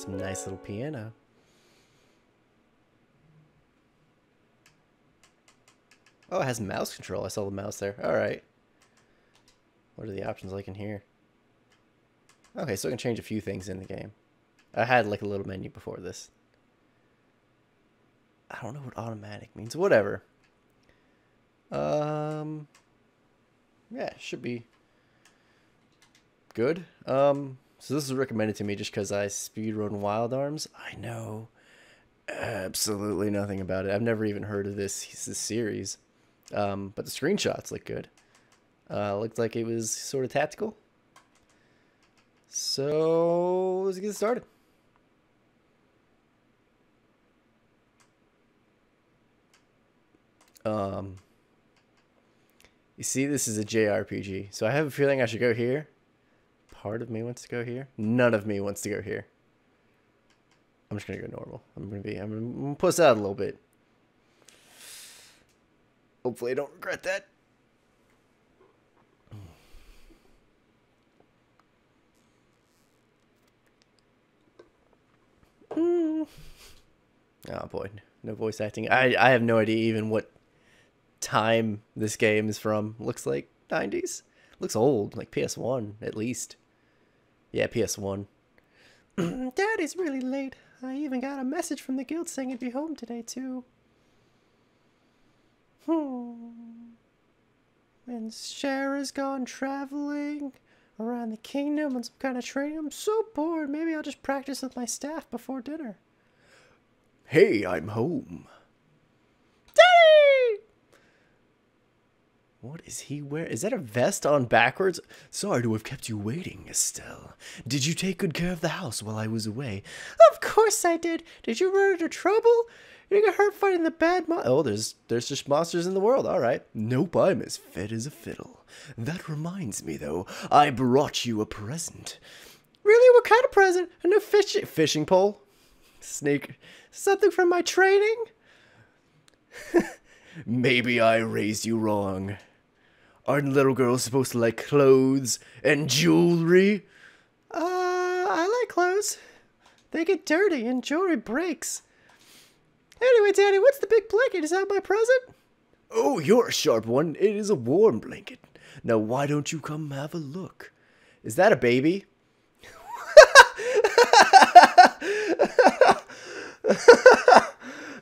Some nice little piano. Oh, it has mouse control. I saw the mouse there. Alright. What are the options like in here? Okay, so I can change a few things in the game. I had like a little menu before this. I don't know what automatic means. Whatever. Yeah, should be good. So this is recommended to me just because I speedrun Wild Arms. I know absolutely nothing about it. I've never even heard of this series. But the screenshots look good. Looked like it was sort of tactical. So let's get started. You see, this is a JRPG, so I have a feeling I should go here. Part of me wants to go here. None of me wants to go here. I'm just gonna go normal. I'm gonna puss out a little bit. Hopefully I don't regret that. Oh boy, no voice acting. I have no idea even what time this game is from. Looks like 90s. Looks old, like PS1 at least. Yeah, PS1. Daddy's really late. I even got a message from the guild saying he'd be home today too. And Shara's gone traveling around the kingdom on some kind of training. I'm so bored. Maybe I'll just practice with my staff before dinner. Hey, I'm home. Daddy! What is he wearing? Is that a vest on backwards? Sorry to have kept you waiting, Estelle. Did you take good care of the house while I was away? Of course I did. Did you run into trouble? You get hurt fighting the bad Oh, there's just monsters in the world. All right. Nope, I'm as fit as a fiddle. That reminds me, though. I brought you a present. Really? What kind of present? A new fishing pole? Snake. Something from my training? Maybe I raised you wrong. Aren't little girls supposed to like clothes and jewelry? I like clothes. They get dirty and jewelry breaks. Anyway, Daddy, what's the big blanket? Is that my present? Oh, you're a sharp one. It is a warm blanket. Now, why don't you come have a look? Is that a baby?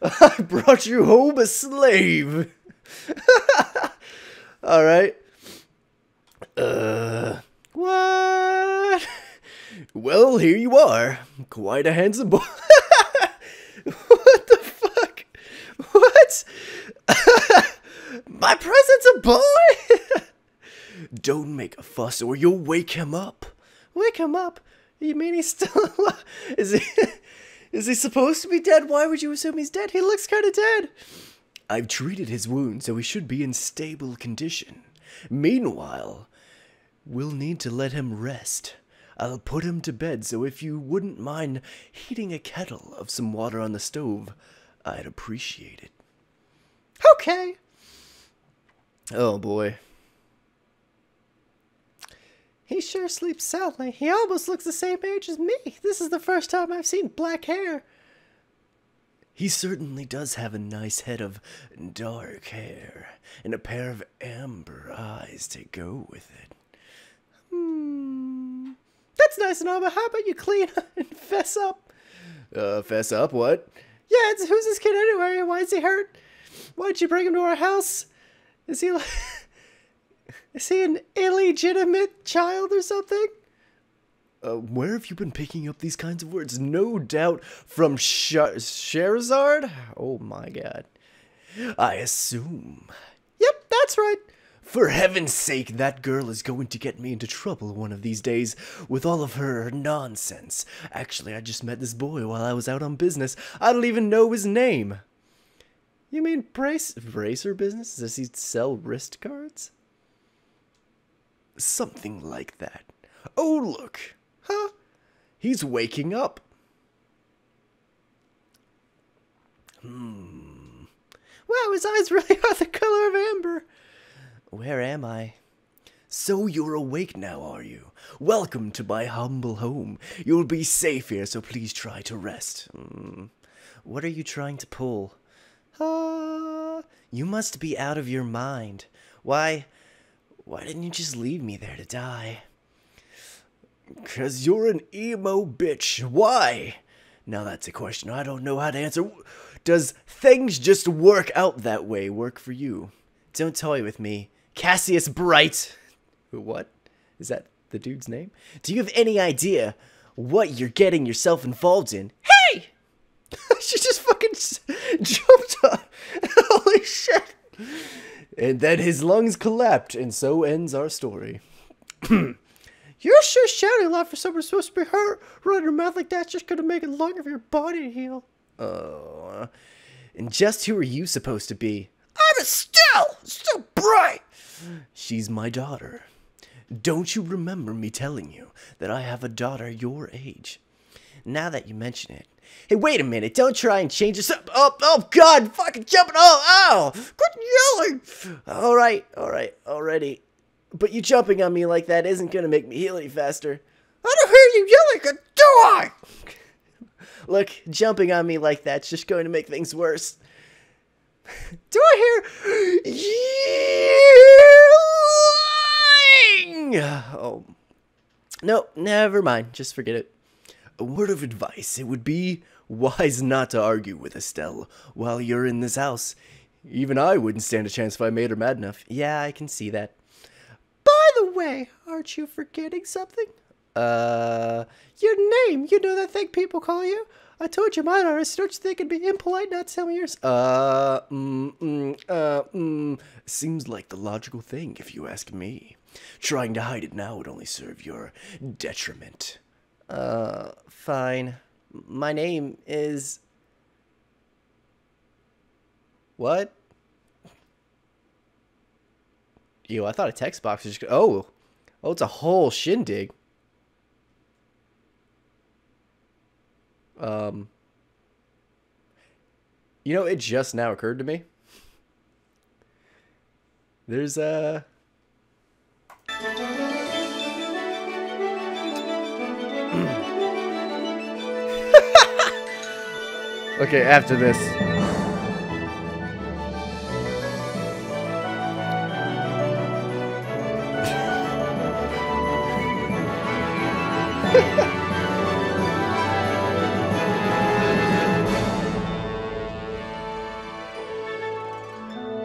I brought you home a slave. All right. What? Well, here you are. Quite a handsome boy. What the fuck? What? My present's a boy? Don't make a fuss or you'll wake him up. Wake him up? You mean he's still alive? Is he supposed to be dead? Why would you assume he's dead? He looks kind of dead. I've treated his wound, so he should be in stable condition. Meanwhile, we'll need to let him rest. I'll put him to bed, so if you wouldn't mind heating a kettle of some water on the stove, I'd appreciate it. Okay. Oh, boy. He sure sleeps soundly. He almost looks the same age as me. This is the first time I've seen black hair. He certainly does have a nice head of dark hair and a pair of amber eyes to go with it. That's nice and all, but how about you clean up and fess up? Fess up? What? Yeah, who's this kid anyway? Why is he hurt? Why'd you bring him to our house? Is he like... Is he an illegitimate child or something? Where have you been picking up these kinds of words? No doubt from Sherazard? Oh my god. I assume. Yep, that's right. For heaven's sake, that girl is going to get me into trouble one of these days with all of her nonsense. Actually, I just met this boy while I was out on business. I don't even know his name. You mean bracer business? Does he sell wrist cards? Something like that. Oh, look. Huh? He's waking up. Wow, his eyes really are the color of amber. Where am I? So you're awake now, are you? Welcome to my humble home. You'll be safe here, so please try to rest. What are you trying to pull? You must be out of your mind. Why didn't you just leave me there to die? 'Cause you're an emo bitch. Why? Now that's a question I don't know how to answer. Does things just work out that way work for you? Don't toy with me. Cassius Bright. What? Is that the dude's name? Do you have any idea what you're getting yourself involved in? Hey! She just fucking jumped up. Holy shit. And then his lungs collapsed, and so ends our story. You're sure shouting a lot for someone supposed to be hurt. Running your mouth like that's just gonna make it longer for your body to heal. Oh. And just who are you supposed to be? I'm still Bright. She's my daughter. Don't you remember me telling you that I have a daughter your age? Now that you mention it. Hey, wait a minute. Don't try and change this up. Oh, God. Fucking jumping. Oh. Quit yelling. All right. Already. But you jumping on me like that isn't going to make me heal any faster. I don't hear you yelling, do I? Look, jumping on me like that's just going to make things worse. Do I hear yelling? Oh. No, never mind. Just forget it. A word of advice. It would be wise not to argue with Estelle while you're in this house. Even I wouldn't stand a chance if I made her mad enough. Yeah, I can see that. By the way, aren't you forgetting something? Your name. You know that thing people call you? I told you mine already. Don't you think it'd be impolite not to tell me yours? Seems like the logical thing, if you ask me. Trying to hide it now would only serve your detriment. Fine. My name is... What? Ew, I thought a text box was just... Oh, it's a whole shindig. You know, it just now occurred to me. There's a... Okay, after this.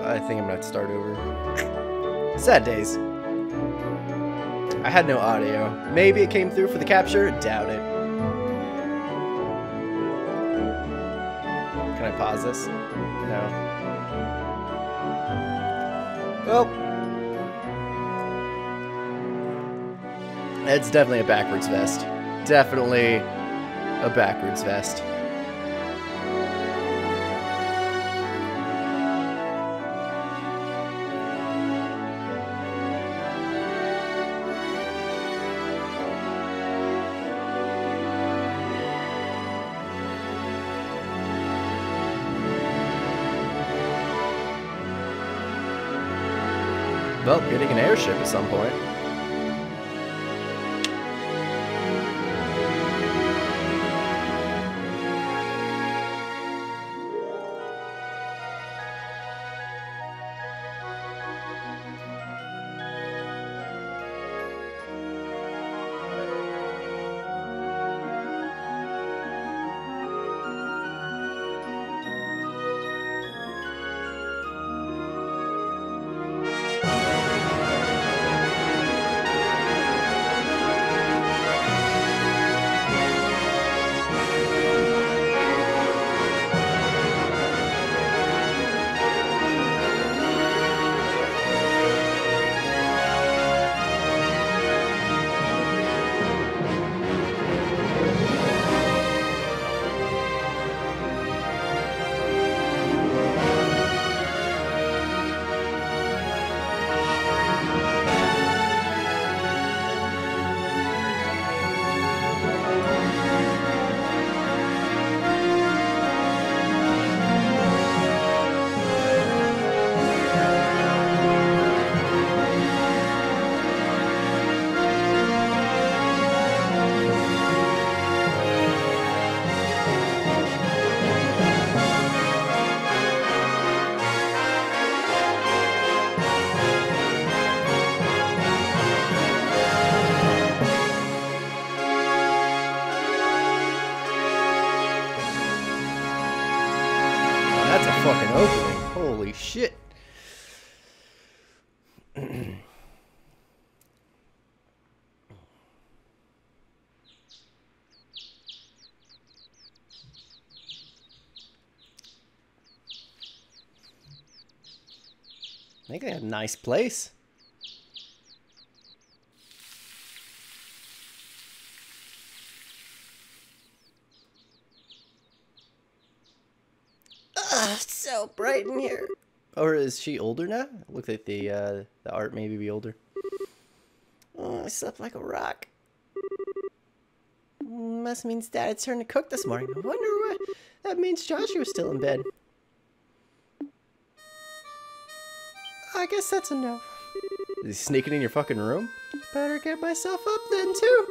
I think I'm gonna have to start over. Sad days. I had no audio. Maybe it came through for the capture? Doubt it. Can I pause this? No. Well. It's definitely a backwards vest. Definitely a backwards vest. Well, getting an airship at some point. shit. I think they have a nice place. It's so bright in here. Or is she older now? Look like the art maybe be older. Oh, I slept like a rock. Must means Dad turned to cook this morning. I wonder what that means. Joshua's still in bed. I guess that's a no. Is he sneaking in your fucking room? Better get myself up then, too.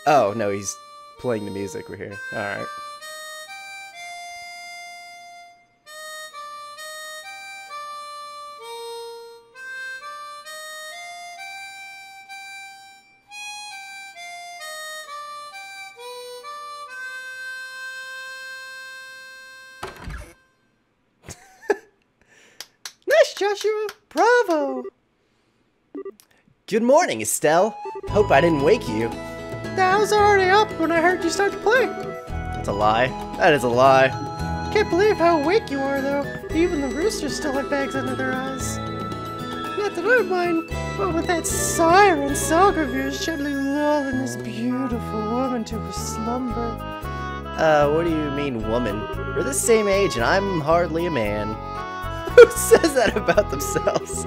Oh, no, he's playing the music we're hearing. Alright. Joshua, bravo! Good morning, Estelle. Hope I didn't wake you. I was already up when I heard you start to play. That's a lie. That is a lie. Can't believe how awake you are, though. Even the roosters still have bags under their eyes. Not that I mind, but with that siren song of yours gently lulling this beautiful woman to her slumber. What do you mean, woman? We're the same age, and I'm hardly a man. Who says that about themselves?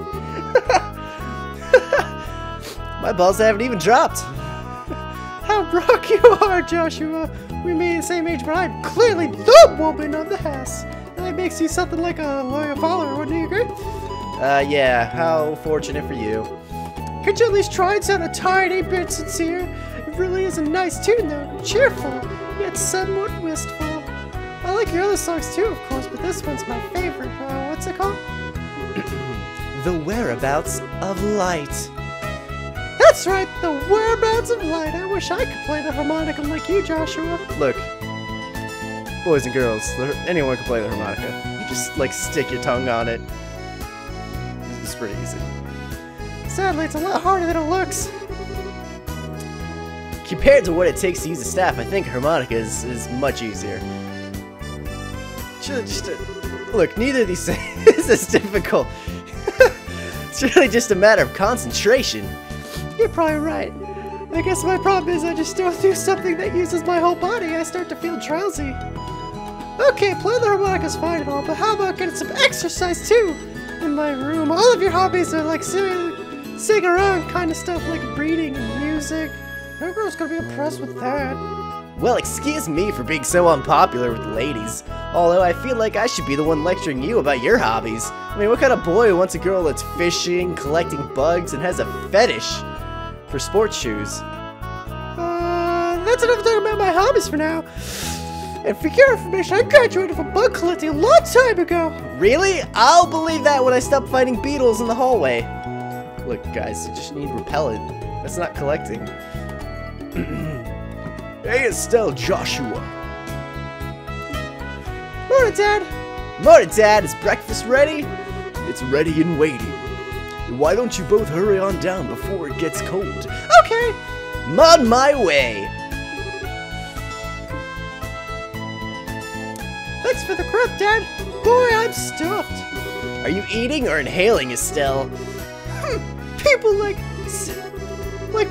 My balls haven't even dropped. How broke you are, Joshua. We may be the same age, but I'm clearly the woman of the house. That makes you something like a loyal follower, wouldn't you agree? Yeah, how fortunate for you. Could you at least try and sound a tiny bit sincere? It really is a nice tune, though. Cheerful, yet somewhat wistful. I like your other songs too, of course, but this one's my favorite. What's it called? The Whereabouts of Light. That's right, The Whereabouts of Light. I wish I could play the harmonica like you, Joshua. Look, boys and girls, anyone can play the harmonica. You just, like, stick your tongue on it. It's pretty easy. Sadly, it's a lot harder than it looks. Compared to what it takes to use a staff, I think harmonica is much easier. Look, neither of these things is as difficult. It's really just a matter of concentration. You're probably right. I guess my problem is I just don't do something that uses my whole body. I start to feel drowsy. Okay, playing the harmonica's fine and all, but how about getting some exercise too? In my room, all of your hobbies are like sitting around kind of stuff, like reading and music. No girl's gonna be impressed with that. Well, excuse me for being so unpopular with the ladies. Although I feel like I should be the one lecturing you about your hobbies. I mean, what kind of boy wants a girl that's fishing, collecting bugs, and has a fetish for sports shoes? That's enough talking about my hobbies for now. And for your information, I graduated from bug collecting a long time ago. Really? I'll believe that when I stop fighting beetles in the hallway. Look, guys, you just need repellent. That's not collecting. Hey, Estelle, Joshua. Morning, Dad. Morning, Dad. Is breakfast ready? It's ready and waiting. Why don't you both hurry on down before it gets cold? Okay. I'm on my way. Thanks for the crap, Dad. Boy, I'm stuffed. Are you eating or inhaling, Estelle? People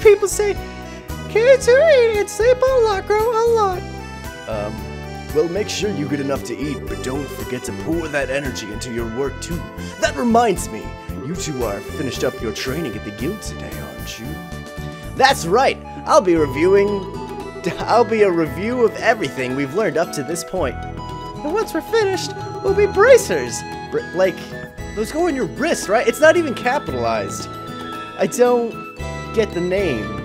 people say, kids who eat and sleep a lot grow a lot. Well, make sure you get enough to eat, but don't forget to pour that energy into your work too. That reminds me, you two are finished up your training at the guild today, aren't you? That's right. I'll be a review of everything we've learned up to this point. And once we're finished, we'll be bracers. Like, those go on your wrist, right? It's not even capitalized. I don't get the name.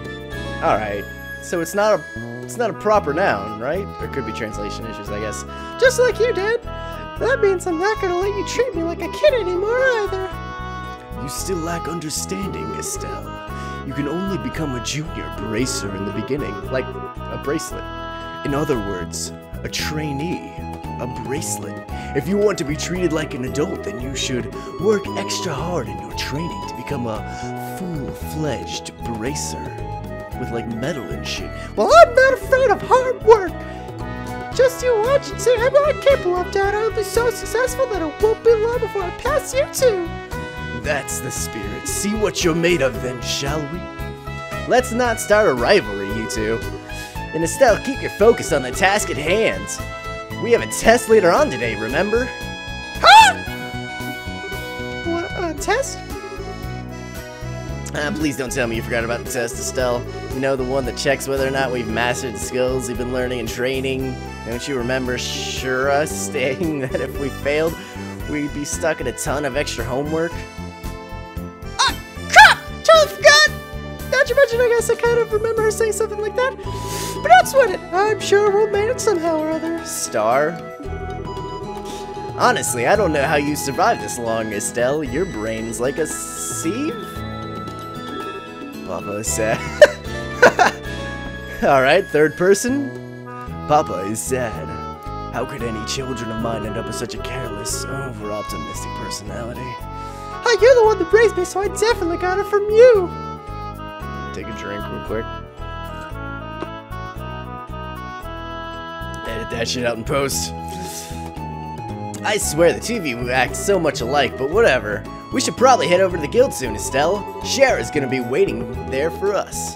Alright, so it's not a proper noun, right? There could be translation issues, I guess. Just like you did. That means I'm not gonna let you treat me like a kid anymore either. You still lack understanding, Estelle. You can only become a junior bracer in the beginning, like a bracelet. In other words, a trainee, a bracelet. If you want to be treated like an adult, then you should work extra hard in your training to become a full-fledged bracer. With like metal and shit. Well, I'm not afraid of hard work! Just you watch and see I'm not capable of, Dad. I'll be so successful that it won't be long before I pass you too. That's the spirit. See what you're made of then, shall we? Let's not start a rivalry, you two. And Estelle, keep your focus on the task at hand. We have a test later on today, remember? Huh? What, a test? Please don't tell me you forgot about the test, Estelle. You know, the one that checks whether or not we've mastered the skills we've been learning and training. Don't you remember Shura stating that if we failed, we'd be stuck in a ton of extra homework? Ah, crap! Totally forgot! Not to mention, I guess I kind of remember her saying something like that. But don't sweat it. I'm sure we'll manage somehow or other. Star? Honestly, I don't know how you survived this long, Estelle. Your brain's like a sieve? Papa is sad. Alright, third person. Papa is sad. How could any children of mine end up with such a careless, over-optimistic personality? Oh, you're the one that raised me, so I definitely got it from you. Take a drink real quick. Edit that shit out in post. I swear the two of you act so much alike, but whatever. We should probably head over to the guild soon, Estelle. Shara's gonna be waiting there for us.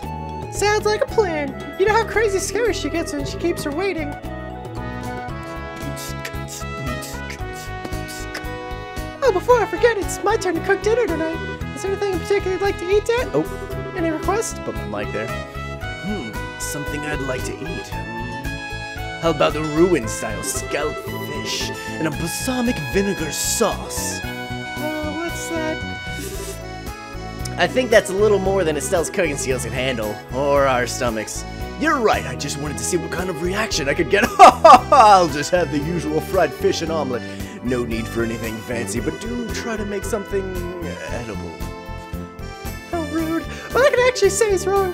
Sounds like a plan. You know how crazy scary she gets when she keeps her waiting. Oh, before I forget, it's my turn to cook dinner tonight. Is there anything in particular you'd like to eat, Dad? Oh, any requests? Put the mic there. Something I'd like to eat. How about the ruin-style scallop fish and a balsamic vinegar sauce? What's that? I think that's a little more than Estelle's cooking skills can handle, or our stomachs. You're right, I just wanted to see what kind of reaction I could get. I'll just have the usual fried fish and omelet. No need for anything fancy, but do try to make something edible. How rude. Well, I can actually say it's wrong.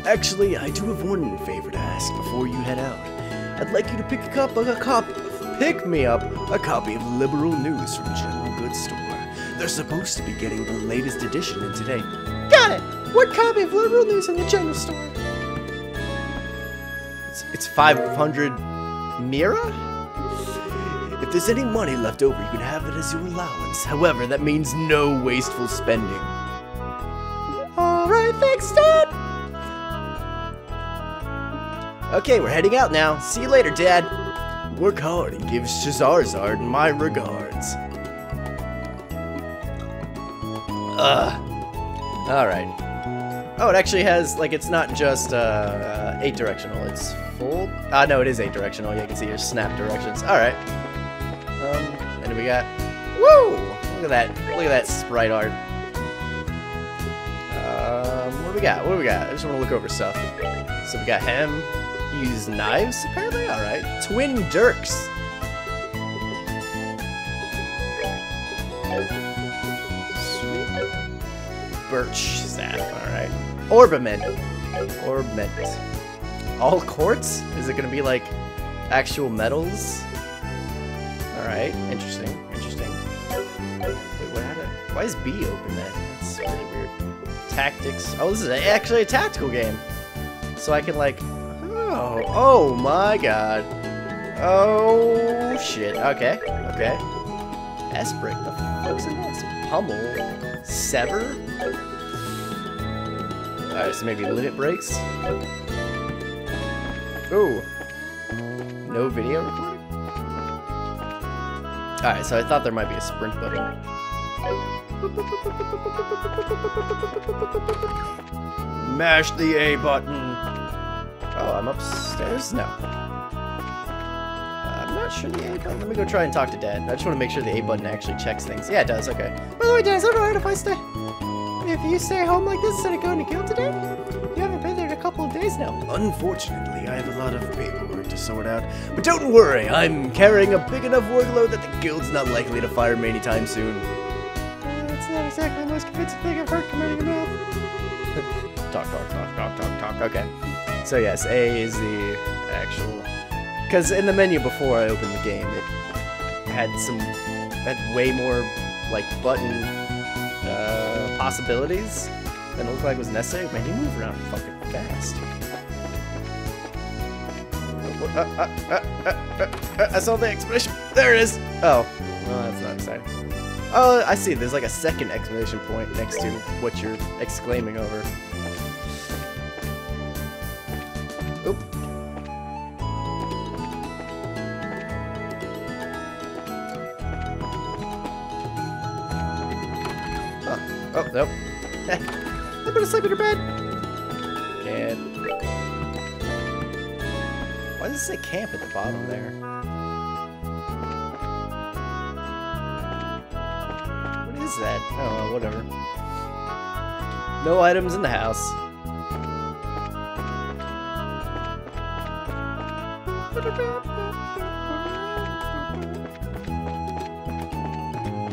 Actually, I do have one favor to ask before you head out. I'd like you to pick me up a copy of Liberal News from General Goods Store. They're supposed to be getting the latest edition in today. Got it! What copy of Liberal News in the general store? It's 500 Mira? If there's any money left over, you can have it as your allowance. However, that means no wasteful spending. Alright, thanks, Dad! Okay, we're heading out now. See you later, Dad. Work hard and give Shazarzard my regards. Alright. Oh, it actually has, like, it's not just 8 directional, it's full. No, it is 8 directional. Yeah, you can see your snap directions. Alright. And then we got, woo! Look at that sprite art. What do we got? What do we got? I just want to look over stuff. So we got him. Use knives, apparently? Alright. Twin Dirks. Birch staff, alright. Orbament. All quartz? Is it gonna be like actual metals? Alright, interesting. Wait, what happened? Why is B open then? That's really weird. Tactics. Oh, this is actually a tactical game. So I can like, oh my god. Oh shit, okay. S-brick, the fuck's in this? Pummel. Sever? Alright, so maybe limit breaks. Ooh. No video recording? Alright, so I thought there might be a sprint button. Mash the A button. Oh, I'm upstairs? No. I'm not sure the A button. Let me go try and talk to Dad. I just want to make sure the A button actually checks things. Yeah, it does. Okay. By the way, Dad, is it alright if you stay home like this instead of going to guild today? You haven't been there in a couple of days now. Unfortunately, I have a lot of paperwork to sort out. But don't worry, I'm carrying a big enough workload that the guild's not likely to fire me anytime soon. That's not exactly the most convincing thing I've heard coming out of your mouth. Talk. Okay. So yes, A is the actual Because in the menu before I opened the game, it had way more like button possibilities than it looked like was necessary. Man, you move around fucking fast. I saw the exclamation. There it is. Oh, well, that's not exciting. Oh, I see. There's like a second exclamation point next to what you're exclaiming over. Oop. Oh, nope. I better sleep in your bed. Can't. Why does it say camp at the bottom there? What is that? Oh, whatever. No items in the house.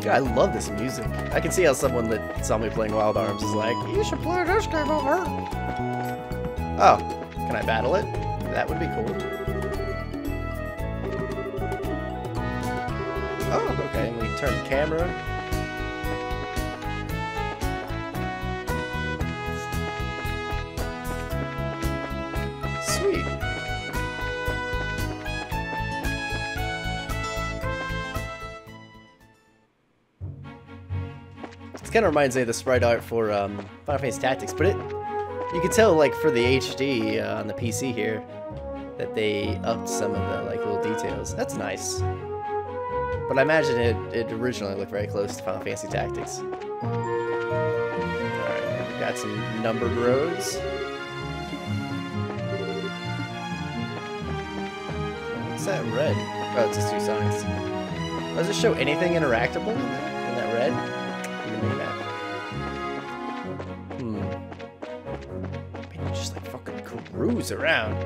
God, I love this music. I can see how someone that saw me playing Wild Arms is like, you should play this game over here. Oh, can I battle it? That would be cool. Oh, okay, and we turn the camera. Sweet. It kind of reminds me of the sprite art for Final Fantasy Tactics, but you can tell, like, for the HD on the PC here, that they upped some of the like little details. That's nice. But I imagine it originally looked very close to Final Fantasy Tactics. Alright, got some numbered roads. What's that red? Oh, it's just 2 signs. Does it show anything interactable in that red? Map. Man, you just like fucking cruise around.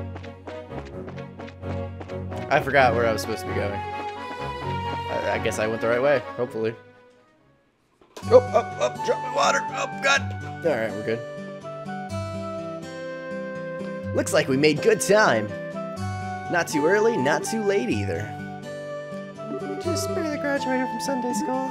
I forgot where I was supposed to be going. I guess I went the right way, hopefully. Oh, drop my water. Oh, God. Alright, we're good. Looks like we made good time. Not too early, not too late either. Just barely graduated from Sunday school.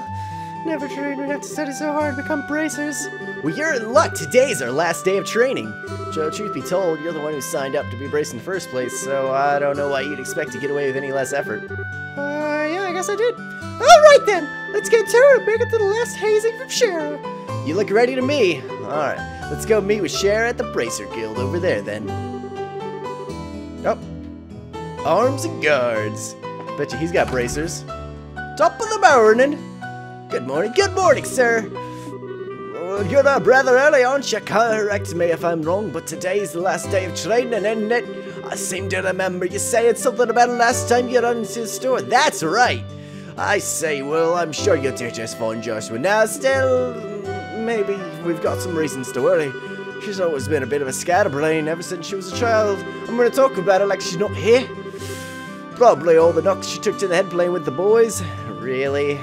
Never dreamed we'd have to study so hard and become bracers. Well, you're in luck. Today's our last day of training. Joe, truth be told, you're the one who signed up to be braced in the first place, so I don't know why you'd expect to get away with any less effort. Yeah, I guess I did. Alright then, let's get to it and make it to the last hazing from Shara. You look ready to me. Alright, let's go meet with Shara at the Bracer Guild over there then. Oh. Arms and guards. Bet you he's got bracers. Top of the morning. Good morning, sir. You're rather early, aren't you? Correct me if I'm wrong, but today's the last day of training, isn't it? I seem to remember you saying something about it last time you ran into the store. That's right. I say, well, I'm sure you'll do just fine, Joshua. Now, still, maybe we've got some reasons to worry. She's always been a bit of a scatterbrain ever since she was a child. I'm going to talk about her like she's not here. Probably all the knocks she took to the head playing with the boys. Really?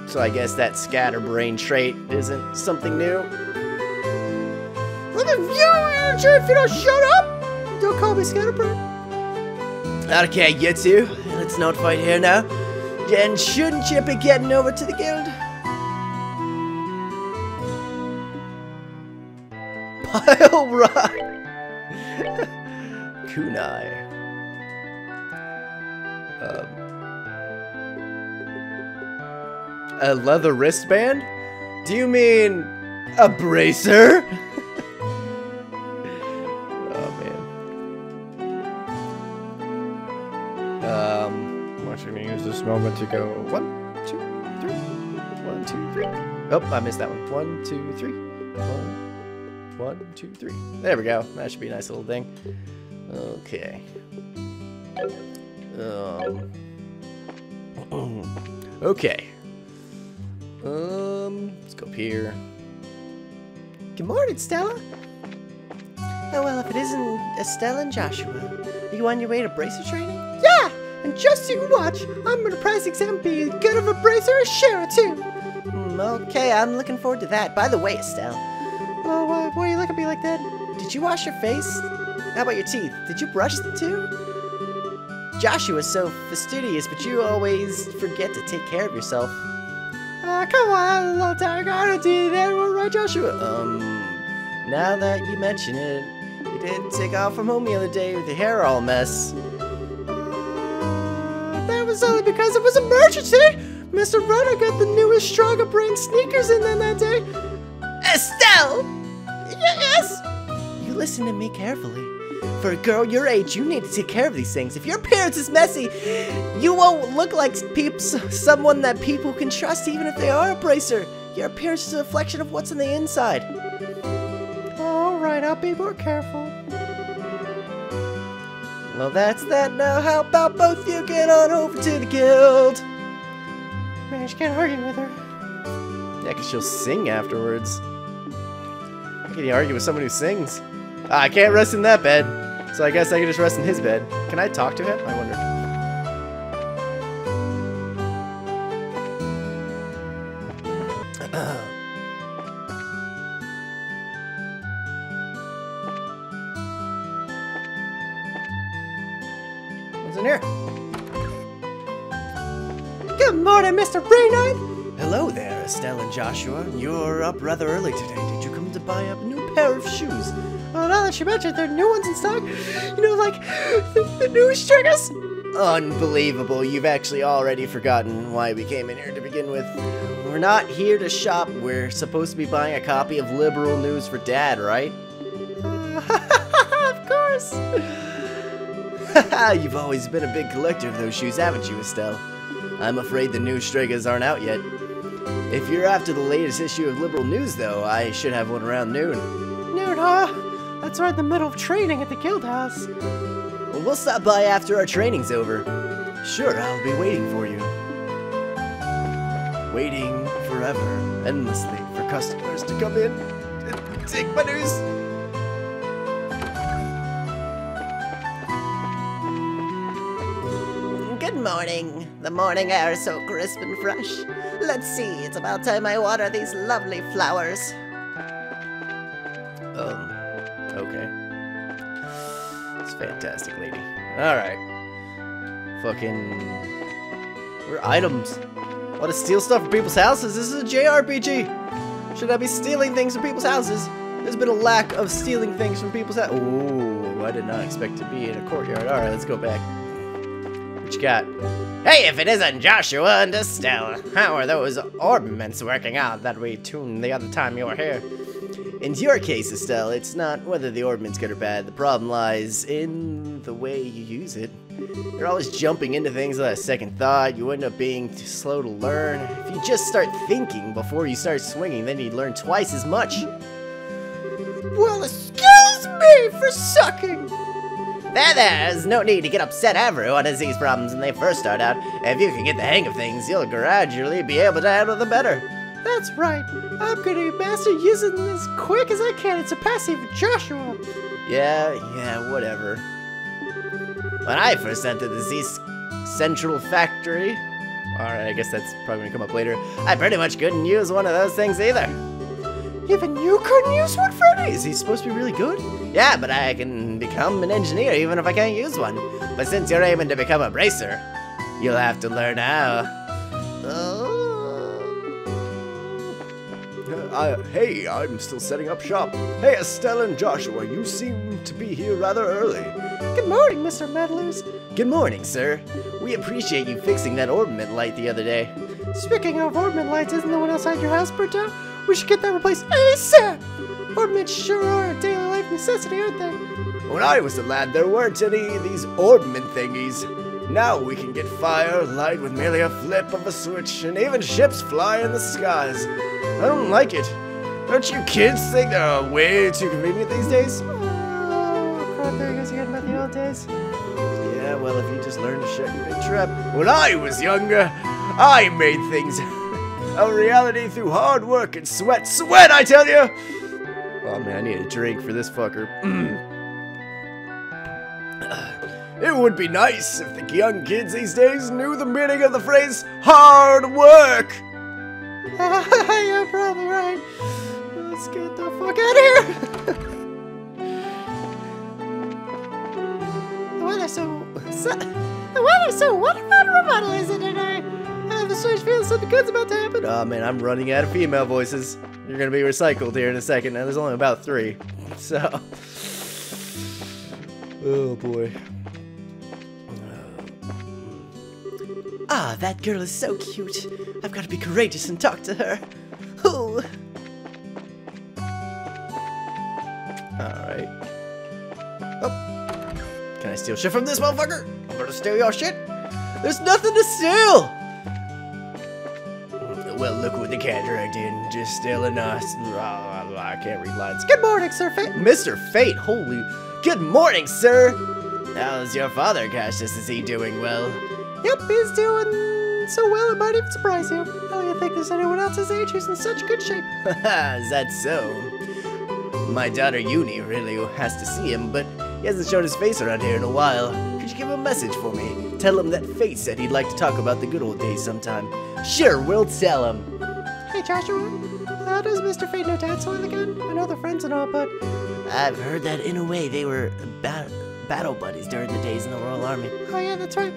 So I guess that scatterbrain trait isn't something new. Look at you, if you don't shut up! Don't call me scatterbrain. Okay, you two. Let's not fight here now. And shouldn't you be getting over to the guild? Pile rock. Kunai. A leather wristband? Do you mean a bracer? Oh man. I'm actually gonna use this moment to go 1, 2, 3. 1, 2, 3. Oh, I missed that one. 1, 2, 3. 1, 2, 3. There we go. That should be a nice little thing. Okay. Okay. Let's go up here. Good morning, Stella. Oh, well, if it isn't Estelle and Joshua, are you on your way to bracer training? Yeah, and just so you watch, I'm gonna prize exam be as good of a bracer as Shara, too. Okay, I'm looking forward to that. By the way, Estelle. Oh, why are you looking at me like that? Did you wash your face? How about your teeth? Did you brush them, too? Joshua's so fastidious, but you always forget to take care of yourself. Come on, little tiger, I don't do that, right, Joshua? Now that you mention it, you did take off from home the other day with your hair all a mess. That was only because it was an emergency! Mr. Runner got the newest, stronger brand sneakers in there that day. Estelle! Yes? You listen to me carefully. For a girl your age, you need to take care of these things. If your appearance is messy, you won't look like someone that people can trust even if they are a bracer. Your appearance is a reflection of what's on the inside. Alright, I'll be more careful. Well, that's that now. How about both you get on over to the guild? Man, you can't argue with her. Yeah, because she'll sing afterwards. How can you argue with someone who sings? I can't rest in that bed, so I guess I can just rest in his bed. Can I talk to him? I wonder. What's in here? Good morning, Mr. Rainite! Hello there, Estelle and Joshua. You're up rather early today. Did you come to buy a new pair of shoes? Oh, now that you mentioned, there are new ones in stock. You know, like the newest triggers. Unbelievable. You've actually already forgotten why we came in here to begin with. We're not here to shop. We're supposed to be buying a copy of Liberal News for Dad, right? Of course. You've always been a big collector of those shoes, haven't you, Estelle? I'm afraid the new Strigas aren't out yet. If you're after the latest issue of Liberal News, though, I should have one around noon. Noon, huh? That's right in the middle of training at the guild house. Well, we'll stop by after our training's over. Sure, I'll be waiting for you. Waiting forever, endlessly, for customers to come in and take my news. Good morning. The morning air is so crisp and fresh. Let's see, it's about time I water these lovely flowers. Okay. It's fantastic, lady. Alright. Fucking... Where are items? Want to steal stuff from people's houses? This is a JRPG! Should I be stealing things from people's houses? There's been a lack of stealing things from people's houses. Ooh, I did not expect to be in a courtyard. Alright, let's go back. What you got? Hey, if it isn't Joshua and Estelle, how are those ornaments working out that we tuned the other time you were here? In your case, Estelle, it's not whether the ornament's good or bad. The problem lies in the way you use it. You're always jumping into things without a second thought. You end up being too slow to learn. If you just start thinking before you start swinging, then you'd learn twice as much. Well, excuse me for sucking! There's no need to get upset. Everyone has these problems when they first start out. If you can get the hang of things, you'll gradually be able to handle them better. That's right. I'm gonna master using them as quick as I can and surpass even Joshua. Yeah, whatever. When I first entered the Z Central Factory, alright, I guess that's probably gonna come up later, I pretty much couldn't use one of those things either. Even you couldn't use one, Freddy? Is he supposed to be really good? Yeah, but I can become an engineer even if I can't use one. But since you're aiming to become a bracer, you'll have to learn how. Hey, I'm still setting up shop. Hey, Estelle and Joshua, you seem to be here rather early. Good morning, Mr. Meddlers. Good morning, sir. We appreciate you fixing that ornament light the other day. Speaking of ornament lights, isn't the one outside your house burnt out? We should get that replaced ASAP! Ornaments sure are a daily life necessity, aren't they? When I was a lad, there weren't any of these ornament thingies. Now we can get fire, light with merely a flip of a switch, and even ships fly in the skies. I don't like it. Don't you kids think they're way too convenient these days? Oh, crap, there you guys again about the old days. Yeah, well, if you just learn to shut your big trap. When I was younger, I made things a reality through hard work and sweat. Sweat, I tell you! Oh, man, I need a drink for this fucker. It would be nice if the young kids these days knew the meaning of the phrase, hard work! You're probably right. Let's get the fuck out of here! The weather's so The weather's so wonderful and revitalizing today. I have a strange feeling something good's about to happen. Oh man, I'm running out of female voices. You're gonna be recycled here in a second. Now there's only about 3. So. Oh boy. Ah, that girl is so cute. I've got to be courageous and talk to her. Ooh. Alright. Oh. Can I steal shit from this motherfucker? I'm gonna steal your shit. There's nothing to steal! Well, look what the cat dragged in. Just stealing us. I can't read lines. Good morning, Sir Fate. Mr. Fate, holy. Good morning, sir. How's your father, Cassius? Is he doing well? Yep, he's doing so well it might even surprise you. I don't think there's anyone else his age who's in such good shape. Haha, is that so? My daughter Uni really has to see him, but he hasn't shown his face around here in a while. Could you give him a message for me? Tell him that Fate said he'd like to talk about the good old days sometime. Sure, we'll tell him. Hey Joshua, how does Mr. Fate know Dad Soil again? I know they're friends and all, but... I've heard that in a way they were battle buddies during the days in the Royal Army. Oh yeah, that's right.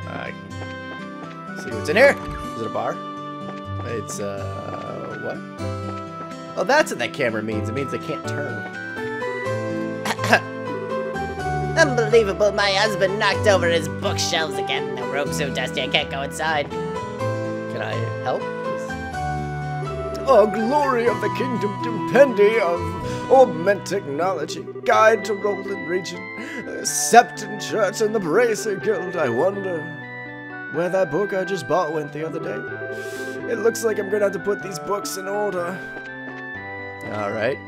Alright. See what's in here? Is it a bar? It's, what? Oh, that's what that camera means. It means I can't turn. Unbelievable, my husband knocked over his bookshelves again. The room's so dusty I can't go inside. Can I help? Oh, glory of the kingdom dimpendi of augment technology, guide to Roland region, Septon Church and the Bracer Guild. I wonder where that book I just bought went the other day. It looks like I'm gonna have to put these books in order. Alright.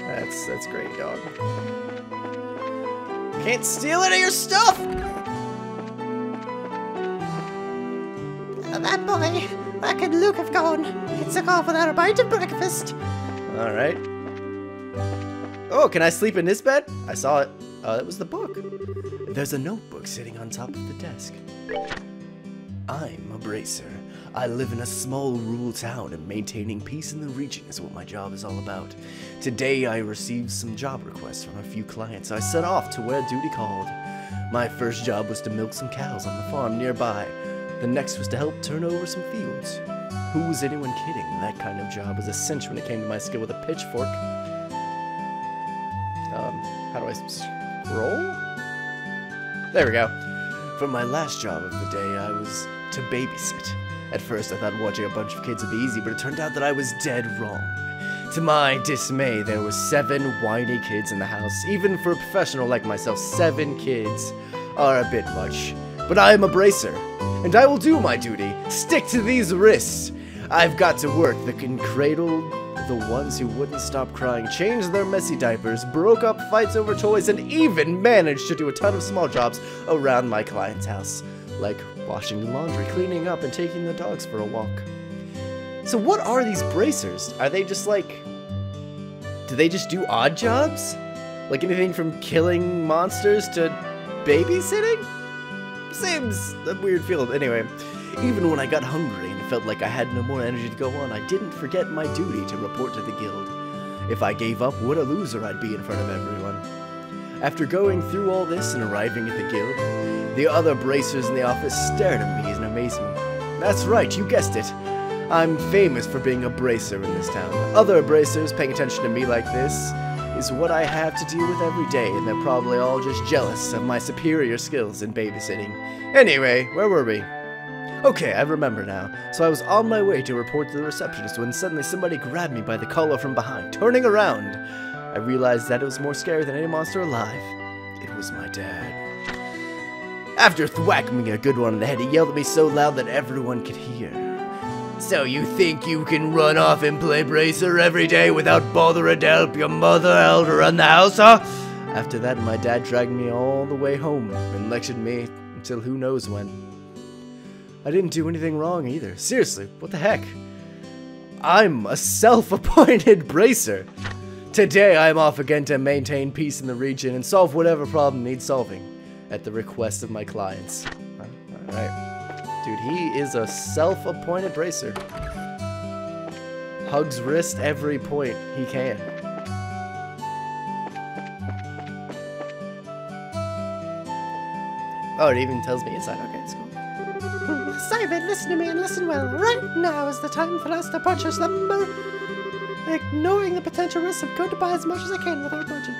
That's great, dog. Can't steal any of your stuff! That boy, where could Luke have gone? He took off without a bite of breakfast. Alright. Oh, can I sleep in this bed? I saw it. Oh, that was the book. There's a notebook sitting on top of the desk. I'm a bracer. I live in a small rural town, and maintaining peace in the region is what my job is all about. Today I received some job requests from a few clients. I set off to where duty called. My first job was to milk some cows on the farm nearby. The next was to help turn over some fields. Who was anyone kidding? That kind of job was essential when it came to my skill with a pitchfork. How do I scroll? There we go. For my last job of the day, I was to babysit. At first, I thought watching a bunch of kids would be easy, but it turned out that I was dead wrong. To my dismay, there were 7 whiny kids in the house. Even for a professional like myself, 7 kids are a bit much. But I am a bracer, and I will do my duty. Stick to these wrists. I've got to work that can cradle the ones who wouldn't stop crying, change their messy diapers, broke up fights over toys, and even managed to do a ton of small jobs around my client's house. Like washing the laundry, cleaning up, and taking the dogs for a walk. So what are these bracers? Are they just like... do they just do odd jobs? Like anything from killing monsters to babysitting? Seems a weird field. Anyway, even when I got hungry and felt like I had no more energy to go on, I didn't forget my duty to report to the guild. If I gave up, what a loser I'd be in front of everyone. After going through all this and arriving at the guild, the other bracers in the office stared at me in amazement. That's right, you guessed it. I'm famous for being a bracer in this town. Other bracers paying attention to me like this is what I have to deal with every day, and they're probably all just jealous of my superior skills in babysitting. Anyway, where were we? Okay, I remember now. So I was on my way to report to the receptionist when suddenly somebody grabbed me by the collar from behind. Turning around, I realized that it was more scary than any monster alive. It was my dad. After thwacking me a good one in the head, he yelled at me so loud that everyone could hear. So you think you can run off and play bracer every day without bothering to help your mother out around the house, huh? After that, my dad dragged me all the way home and lectured me until who knows when. I didn't do anything wrong either. Seriously, what the heck? I'm a self-appointed bracer. Today I'm off again to maintain peace in the region and solve whatever problem needs solving. at the request of my clients. Alright. Dude, he is a self-appointed bracer. Hugs wrist every point he can. Oh, it even tells me inside. Okay, it's cool. Simon, listen to me and listen well. Right now is the time for us to purchase lumber. Ignoring the potential risks, I'm going to buy as much as I can with our budget.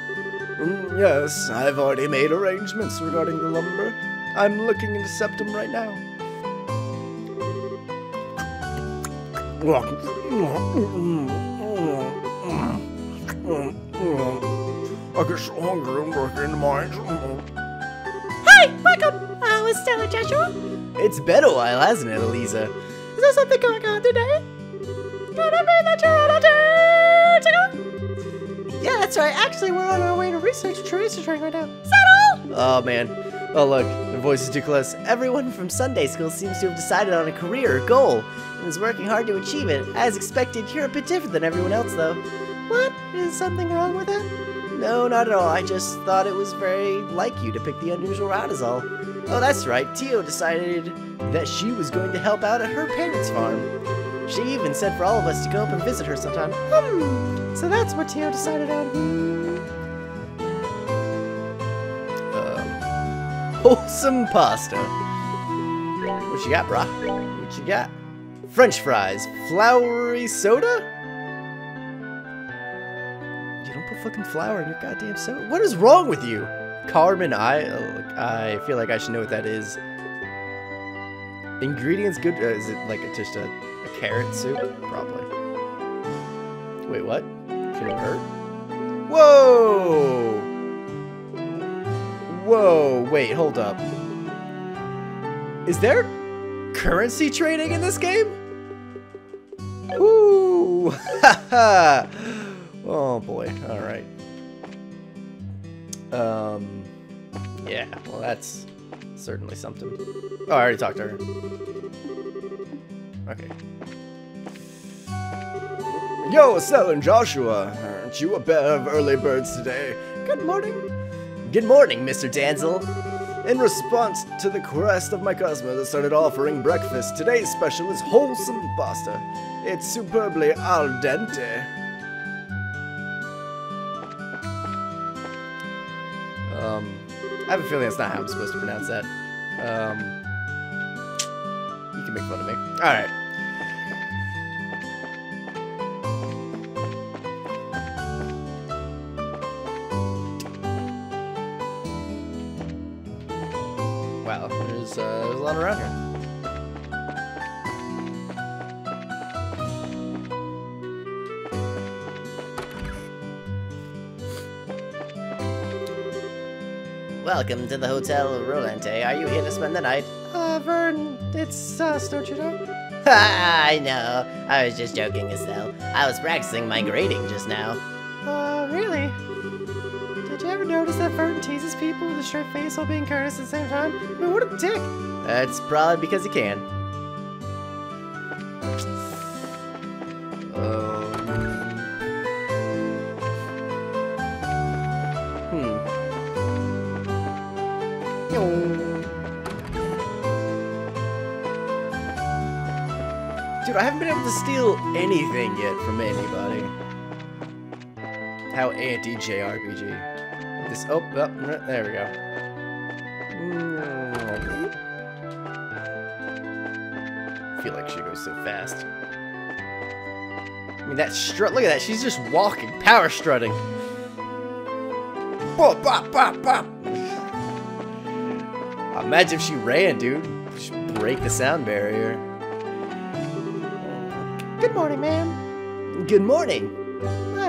Yes, I've already made arrangements regarding the lumber. I'm looking into Septum right now. I get so hungry and working in the mines. Hi, welcome. How is Stella, Joshua? It's been a while, hasn't it, Eliza? Is there something going on today? Can it be that you're on a date to go? Yeah, that's right. Actually, we're on our way to research train right now. Is that all? Oh, man. Oh, look. The voice is too close. Everyone from Sunday school seems to have decided on a career or goal and is working hard to achieve it. As expected, you're a bit different than everyone else, though. What? Is something wrong with it? No, not at all. I just thought it was very like you to pick the unusual route is all. Oh, that's right. Tio decided that she was going to help out at her parents' farm. She even said for all of us to go up and visit her sometime. So that's what Tio decided on. Wholesome pasta. What you got, brah? What you got? French fries. Floury soda? You don't put fucking flour in your goddamn soda. What is wrong with you? Carmen, I feel like I should know what that is. Ingredients good. Is it like just a carrot soup? Probably. Wait, what? Should it hurt? Whoa! Whoa, wait, hold up. Is there currency trading in this game? Ooh! Haha! Oh boy, alright. Yeah, well that's certainly something. Oh, I already talked to her. Okay. Yo, Stella and Joshua, aren't you a pair of early birds today? Good morning. Good morning, Mr. Danzel. In response to the request of my customer that started offering breakfast, today's special is wholesome pasta. It's superbly al dente. I have a feeling that's not how I'm supposed to pronounce that. You can make fun of me. Alright. Wow, there's a lot around here. Welcome to the Hotel Rolante. Are you here to spend the night? Vern, it's us, don't you know? I know. I was just joking, Estelle. I was practicing my grading just now. Really? Did you ever notice that Vern teases people with a straight face while being courteous at the same time? I mean, what a dick! That's probably because he can. Dude, I haven't been able to steal anything yet from anybody. How anti-JRPG. This, oh, there we go. I feel like she goes so fast. I mean, that strut, look at that, she's just walking, power strutting. Bop, bop, bop, bop. Imagine if she ran, dude. She'd break the sound barrier. Good morning, ma'am. Good morning.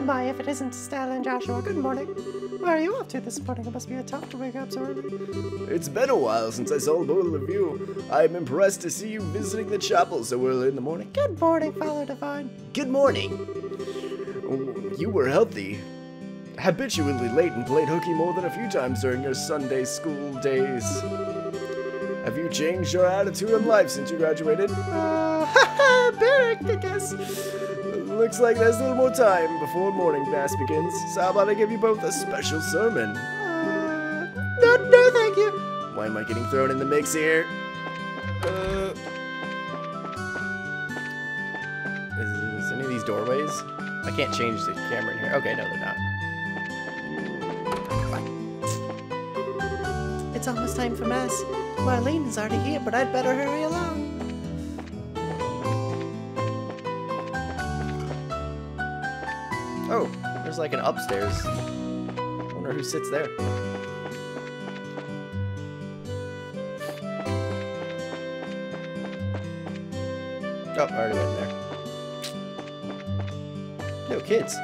My, if it isn't Stella and Joshua, good morning. Where are you off to this morning? It must be a tough to wake up so early. It's been a while since I saw both of you. I'm impressed to see you visiting the chapel so early in the morning. Good morning, Father Divine. Good morning. You were healthy. Habitually late and played hooky more than a few times during your Sunday school days. Have you changed your attitude on life since you graduated? Beric, I guess. Looks like there's a little more time before morning mass begins, so how about I give you both a special sermon? No, thank you. Why am I getting thrown in the mix here? Is any of these doorways? I can't change the camera in here. Okay, no, they're not. It's almost time for mass. Marlene is already here, but I'd better hurry along. Oh, there's like an upstairs. I wonder who sits there. Oh, I already went there. No kids.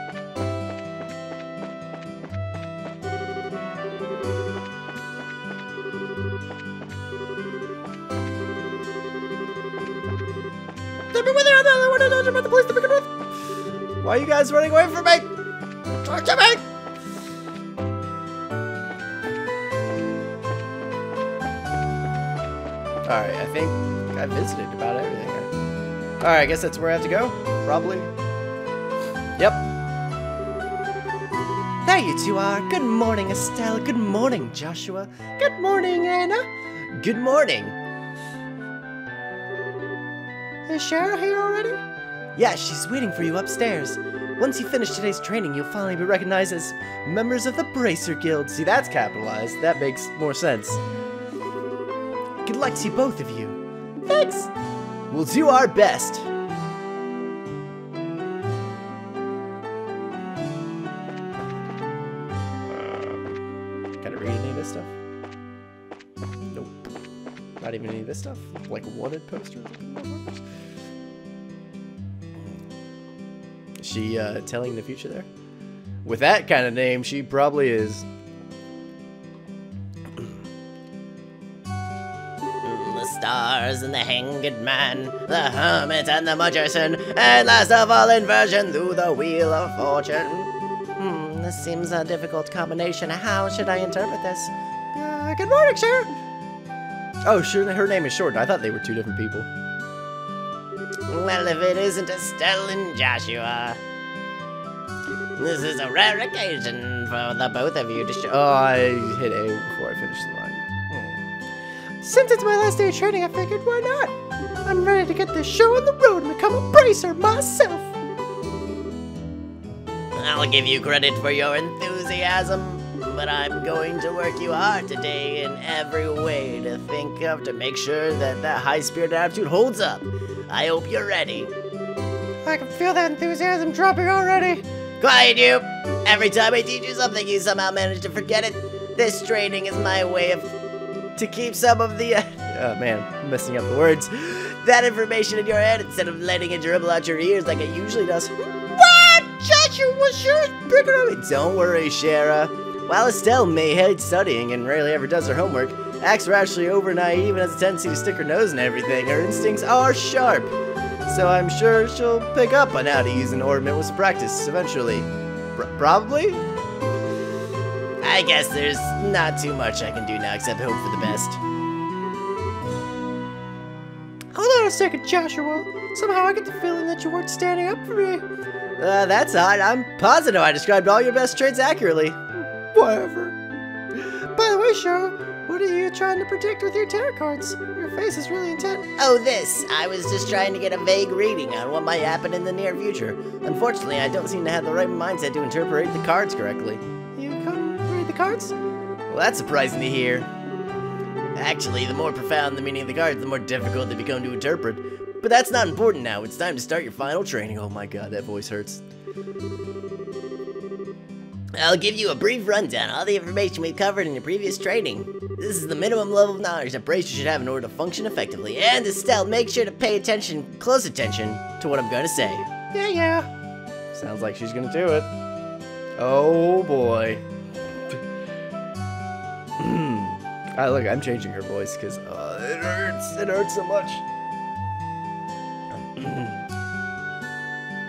Why are you guys running away from me? Talk to me! Alright, I think I visited about everything here. Alright, I guess that's where I have to go? Probably. Yep. There you two are. Good morning, Estelle. Good morning, Joshua. Good morning, Anna. Good morning. Is Shara here already? Yeah, she's waiting for you upstairs. Once you finish today's training, you'll finally be recognized as members of the Bracer Guild. See, that's capitalized. That makes more sense. Good luck to you, both of you. Thanks. We'll do our best. Can I read any of this stuff? Nope. Not even any of this stuff? Like wanted posters? Is she telling the future there? With that kind of name, she probably is. The stars and the hanged man, the hermit and the magician, and last of all inversion through the wheel of fortune. This seems a difficult combination. How should I interpret this? Good morning, sir. Oh, sure, her name is shortened. I thought they were two different people. Well, if it isn't Estelle and Joshua, this is a rare occasion for the both of you to show. Oh, I hit A before I finished the line. Since it's my last day of training, I figured why not? I'm ready to get this show on the road and become a bracer myself. I'll give you credit for your enthusiasm, but I'm going to work you hard today in every way to think of to make sure that that high-spirited attitude holds up. I hope you're ready. I can feel that enthusiasm dropping already. Quiet, you! Every time I teach you something, you somehow manage to forget it. This training is my way to keep some of the, oh man, I'm messing up the words. that information in your head instead of letting it dribble out your ears like it usually does. What? Joshua sure picking up. Don't worry, Shara. While Estelle may hate studying and rarely ever does her homework, acts rashly over naive and has a tendency to stick her nose in everything, her instincts are sharp. So I'm sure she'll pick up on how to use an ornament with some practice eventually. Probably? I guess there's not too much I can do now except hope for the best. Hold on a second, Joshua. Somehow I get the feeling that you weren't standing up for me. That's odd. I'm positive I described all your best traits accurately. Whatever. By the way, Shara, what are you trying to predict with your tarot cards? Your face is really intent. Oh, this. I was just trying to get a vague reading on what might happen in the near future. Unfortunately, I don't seem to have the right mindset to interpret the cards correctly. You couldn't read the cards? Well, that's surprising to hear. Actually, the more profound the meaning of the cards, the more difficult they become to interpret. But that's not important now. It's time to start your final training. Oh my god, that voice hurts. I'll give you a brief rundown of all the information we've covered in your previous training. This is the minimum level of knowledge that bracers should have in order to function effectively. And Estelle, make sure to pay attention, close attention, to what I'm going to say. Yeah. Sounds like she's gonna do it. Oh boy. Look, I'm changing her voice because it hurts. It hurts so much.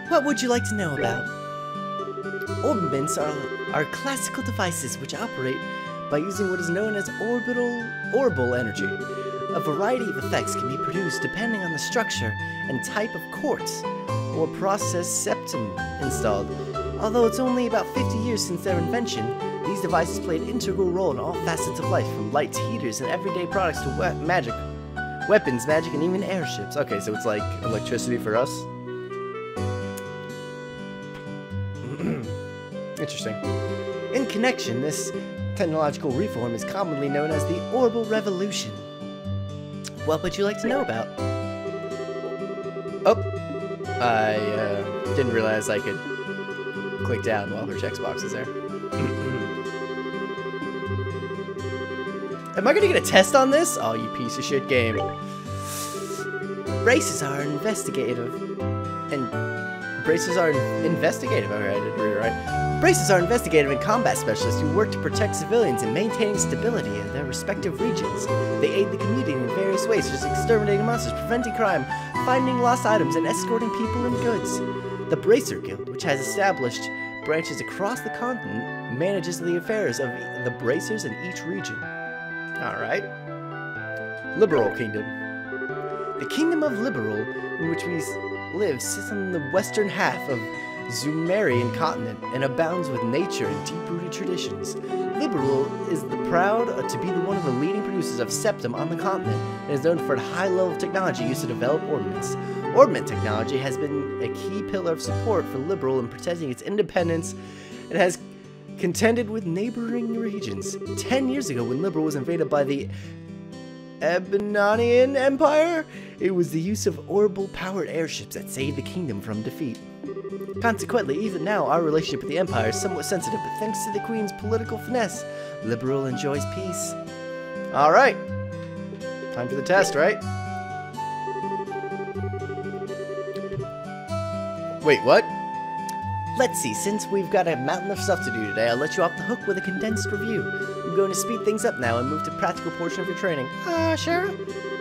What would you like to know about? Orbaments are classical devices which operate by using what is known as orbital energy. A variety of effects can be produced depending on the structure and type of quartz or process septum installed. Although it's only about 50 years since their invention, These devices play an integral role in all facets of life, from lights, heaters, and everyday products to weapons, magic, and even airships. Okay, so it's like electricity for us. Interesting. In connection, this technological reform is commonly known as the Orbital Revolution. What would you like to know about? Oh, I didn't realize I could click down while her checkbox is there. Am I gonna get a test on this? Oh, you piece of shit game. Braces are investigative. Okay, I didn't read it right. Braces are investigative and combat specialists who work to protect civilians and maintaining stability in their respective regions. They aid the community in various ways, such as exterminating monsters, preventing crime, finding lost items, and escorting people and goods. The Bracer Guild, which has established branches across the continent, manages the affairs of the bracers in each region. Alright. Liberal Kingdom. The Kingdom of Liberal, in which we live, sits on the western half of Zoomerian continent and abounds with nature and deep-rooted traditions. Liberal is proud to be one of the leading producers of septum on the continent and is known for a high level of technology used to develop ordnance. Ordnance technology has been a key pillar of support for Liberal in protecting its independence and has contended with neighboring regions. 10 years ago, when Liberal was invaded by the Ebonanian Empire, it was the use of orbital-powered airships that saved the kingdom from defeat. Consequently, even now, our relationship with the Empire is somewhat sensitive, but thanks to the Queen's political finesse, Liberal enjoys peace. Alright. Time for the test, right? Wait, what? Let's see, since we've got a mountain of stuff to do today, I'll let you off the hook with a condensed review. I'm going to speed things up now and move to the practical portion of your training. Shara,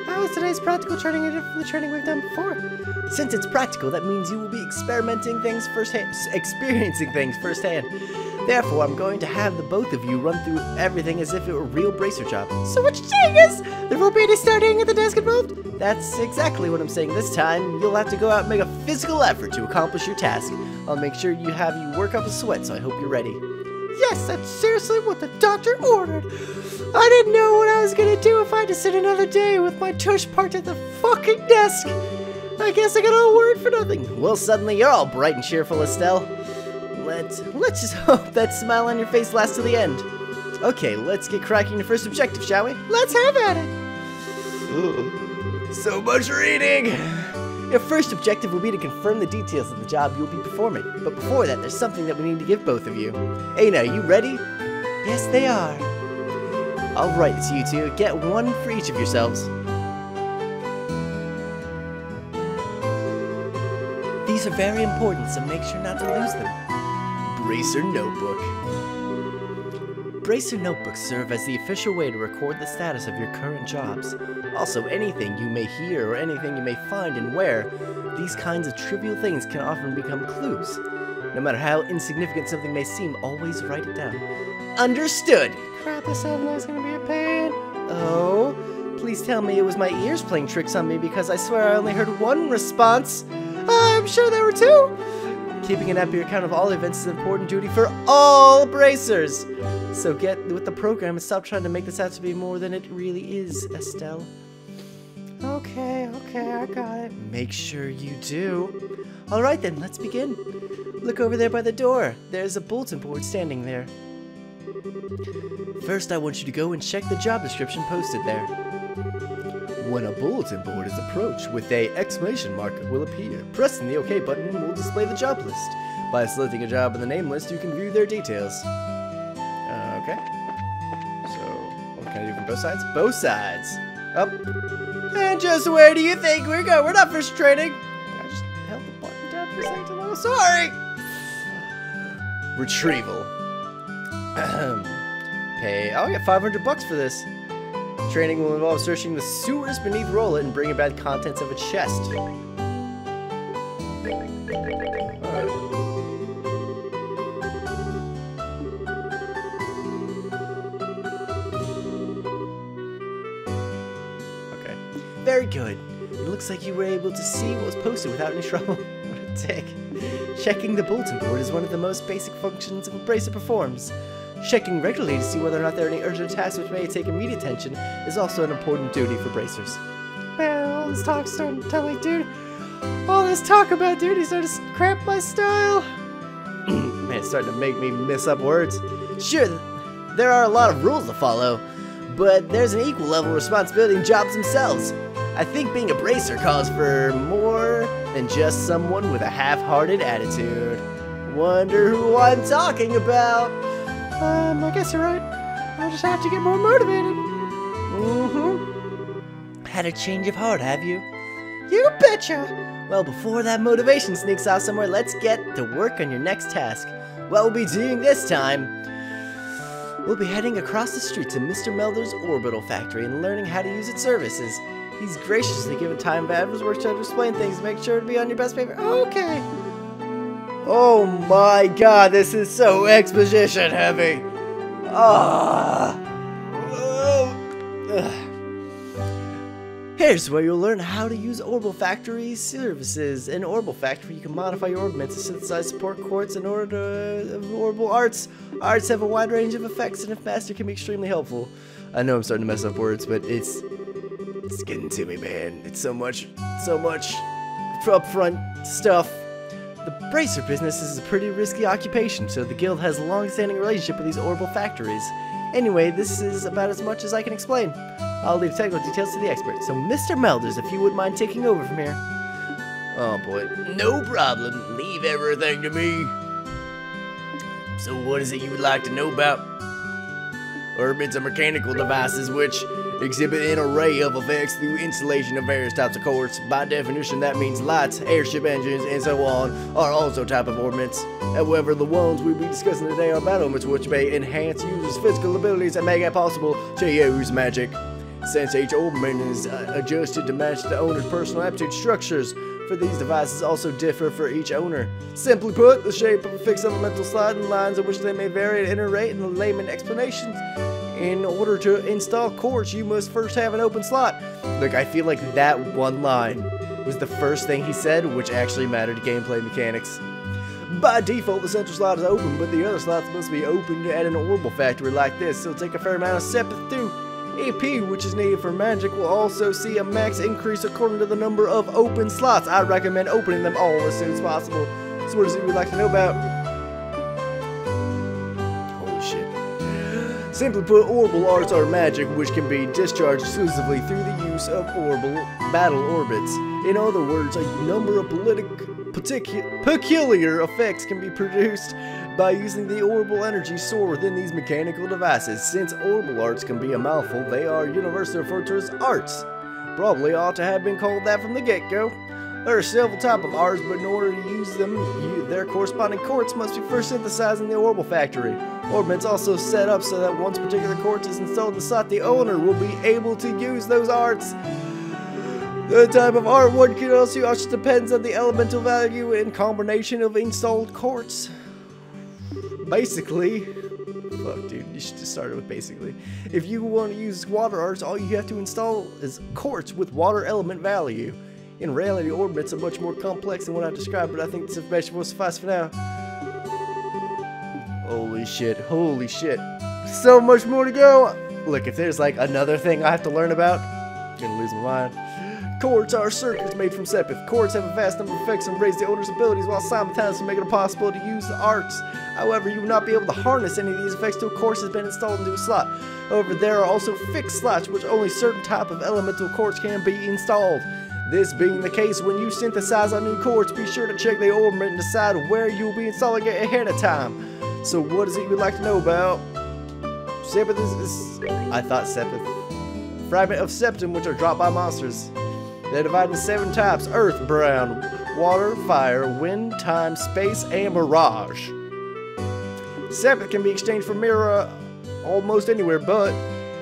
how is today's practical training different from the training we've done before? Since it's practical, that means you will be experiencing things firsthand. Therefore, I'm going to have the both of you run through everything as if it were a real bracer job. So what you're saying is, there won't be any starting at the desk involved? That's exactly what I'm saying this time. You'll have to go out and make a physical effort to accomplish your task. I'll make sure you work up a sweat, so I hope you're ready. Yes, that's seriously what the doctor ordered. I didn't know what I was gonna do if I had to sit another day with my tush parked at the fucking desk. I guess I got all worried for nothing. Well, suddenly you're all bright and cheerful, Estelle. Let's just hope that smile on your face lasts to the end. Okay, let's get cracking the first objective, shall we? Let's have at it. Ugh. So much reading. Your first objective will be to confirm the details of the job you'll be performing. But before that, there's something that we need to give both of you. Aina, are you ready? Yes, they are. Alright, it's you two. Get one for each of yourselves. These are very important, so make sure not to lose them. Bracer Notebook. Bracer Notebooks serve as the official way to record the status of your current jobs. Also, anything you may hear or anything you may find and wear, these kinds of trivial things can often become clues. No matter how insignificant something may seem, always write it down. Understood! Crap, this sound is gonna be a pain. Oh, please tell me it was my ears playing tricks on me because I swear I only heard one response. I'm sure there were two. Keeping an accurate account of all events is an important duty for all bracers. So get with the program and stop trying to make this out to be more than it really is, Estelle. Okay, I got it. Make sure you do. Alright then, let's begin. Look over there by the door. There's a bulletin board standing there. First, I want you to go and check the job description posted there. When a bulletin board is approached with a exclamation mark will appear. Pressing the OK button will display the job list. By selecting a job in the name list, you can view their details. Okay. So, what can I do from both sides? Both sides. Up. And just where do you think we're going? We're not first training. I just held the button down for a second. I'm sorry. Retrieval. Pay. Oh, I got $500 for this. Training will involve searching the sewers beneath Rolla and bringing back contents of a chest. Alright. Okay. Very good. It looks like you were able to see what was posted without any trouble. What a dick. Checking the bulletin board is one of the most basic functions a bracer performs. Checking regularly to see whether or not there are any urgent tasks which may take immediate attention is also an important duty for bracers. Man, all this talk's starting to tell me, dude. All this talk about duty starting to cramp my style. Man, it's starting to make me mess up words. Sure, there are a lot of rules to follow, but there's an equal level of responsibility in jobs themselves. I think being a bracer calls for more than just someone with a half-hearted attitude. Wonder who I'm talking about. I guess you're right. I'll just have to get more motivated. Had a change of heart, have you? You betcha! Well, before that motivation sneaks out somewhere, let's get to work on your next task. What we'll be doing this time, we'll be heading across the street to Mr. Melder's orbital factory and learning how to use its services. He's graciously given time out of his work to explain things. Make sure to be on your best behavior. Okay. Oh my god, this is so exposition heavy. Here's where you'll learn how to use Orbital Factory services. In Orbital Factory, you can modify your orbits to synthesize support quartz in order to orbital arts. Arts have a wide range of effects, and if mastered, can be extremely helpful. I know I'm starting to mess up words, but it's getting to me, man. It's so much upfront stuff. The bracer business is a pretty risky occupation, so the guild has a long-standing relationship with these orbital factories. Anyway, this is about as much as I can explain. I'll leave technical details to the experts. So, Mr. Melders, if you wouldn't mind taking over from here. Oh boy. No problem. Leave everything to me. So what is it you would like to know about? Orbits are mechanical devices which exhibit an array of effects through installation of various types of quartz. By definition, that means lights, airship engines, and so on are also type of orbits. However, the ones we'll be discussing today are battle orbits which may enhance users' physical abilities and make it possible to use magic. Since each orbit is adjusted to match the owner's personal aptitude, structures for these devices also differ for each owner. Simply put, the shape of a fixed elemental slot and lines in which they may vary at any rate in layman explanations. In order to install quartz, you must first have an open slot. Look, I feel like that one line was the first thing he said, which actually mattered to gameplay mechanics. By default, the central slot is open, but the other slots must be opened at an orbital factory like this, so it'll take a fair amount of stepping through. EP, which is needed for magic, will also see a max increase according to the number of open slots. I recommend opening them all as soon as possible. So what is it you would like to know about? Holy shit. Simply put, orbital arts are magic which can be discharged exclusively through the use of orbital battle orbits. In other words, a number of peculiar effects can be produced by using the orbital energy stored within these mechanical devices. Since orbital arts can be a mouthful, they are universally referred to as arts. Probably ought to have been called that from the get-go. There are several types of arts, but in order to use them, their corresponding quartz must be first synthesized in the orbital factory. Orbits also set up so that once particular quartz is installed in the slot, the owner will be able to use those arts. The type of art one can also use depends on the elemental value and combination of installed quartz. Basically, fuck dude, you should just start it with basically. If you want to use water arts, all you have to install is quartz with water element value. In reality, orbits are much more complex than what I described, but I think this information will suffice for now. Holy shit, so much more to go. Look, if there's like another thing I have to learn about, I'm gonna lose my mind. Quartz are circuits made from sepith. Quartz have a vast number of effects and raise the owner's abilities while simultaneously making it possible to use the arts. However, you will not be able to harness any of these effects till quartz has been installed into a slot. However, there are also fixed slots which only certain type of elemental quartz can be installed. This being the case, when you synthesize a new quartz, be sure to check the orbit and decide where you will be installing it ahead of time. So what is it you would like to know about? Sepith is I thought sepith. Fragment of septum which are dropped by monsters. They're divided into 7 types: earth, brown, water, fire, wind, time, space, and mirage. Sepith can be exchanged for mirror almost anywhere, but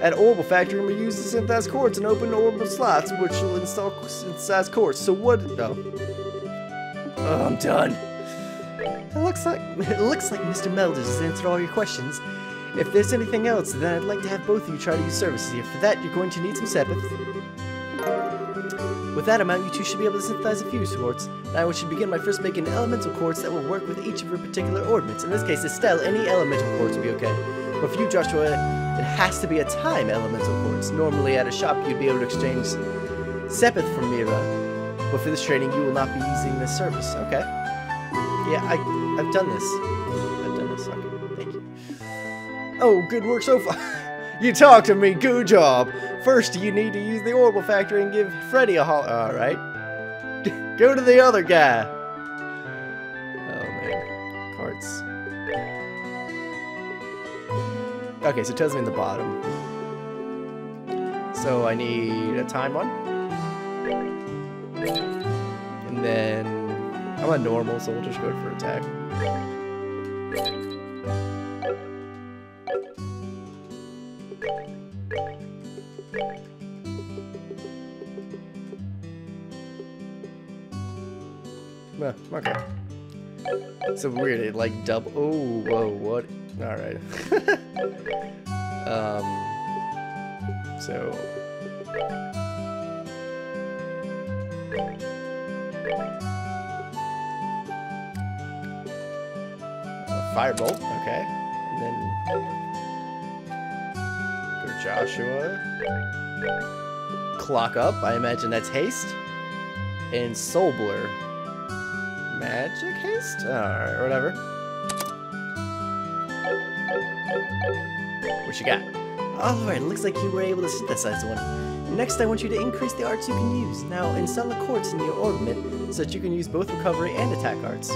at orbital factory can be used to synthesize quartz and open orbital slots, which will install synthesized quartz. So what? Oh, I'm done. It looks like Mr. Melders has answered all your questions. If there's anything else, then I'd like to have both of you try to use services here. For that, you're going to need some sepith. With that amount, you two should be able to synthesize a few quartz. Now we should begin by first making an elemental quartz that will work with each of your particular orbits. In this case, Estelle, any elemental quartz will be okay. But for you, Joshua, it has to be a time elemental quartz. Normally at a shop, you'd be able to exchange Sepith for Mira. But for this training, you will not be using this service. Okay. Yeah, I've done this. I've done this. Okay, thank you. Oh, good work so far. You talked to me. Good job. First, you need to use the orbital factory and give Freddy a haul. All right. Go to the other guy. Oh man, carts. Okay, so it tells me in the bottom. So I need a time one. And then I'm a normal, so we'll just go for attack. Okay. So weird, it like double. Oh, whoa, what? All right. So. Firebolt, okay. And then go to Joshua. Clock up, I imagine that's haste. And Soul Blur. Magic haste? Alright, whatever. What you got? Alright, looks like you were able to synthesize one. Next, I want you to increase the arts you can use. Now, install a quartz in your orbit so that you can use both recovery and attack arts.